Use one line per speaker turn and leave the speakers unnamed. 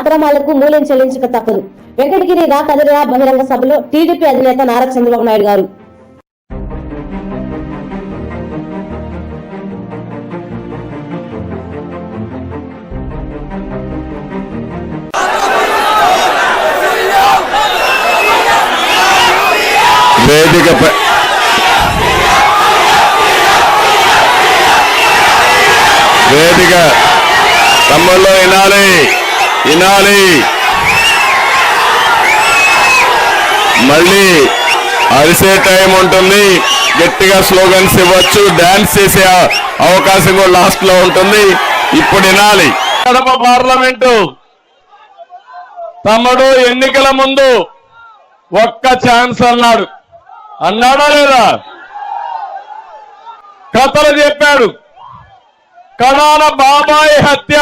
అక్రమాలకు మూల్యం చెల్లించక తప్పదు. వెంకటగిరి రా కదిరా బహిరంగ సభలో టీడీపీ అధినేత నారా చంద్రబాబు నాయుడు గారు
వేదిక తమ్ముళ్ళు వినాలి మళ్ళీ అరిసే టైం ఉంటుంది. గట్టిగా స్లోగన్స్ ఇవ్వచ్చు, డాన్స్ చేసే అవకాశం కూడా లాస్ట్ లో ఉంటుంది. ఇప్పుడు వినాలి. కడప పార్లమెంటు తమ్ముడు ఎన్నికల ముందు ఒక్క ఛాన్స్ అన్నాడా లేదా? కథలు చెప్పాడు. కడాన బాబాయ్ హత్య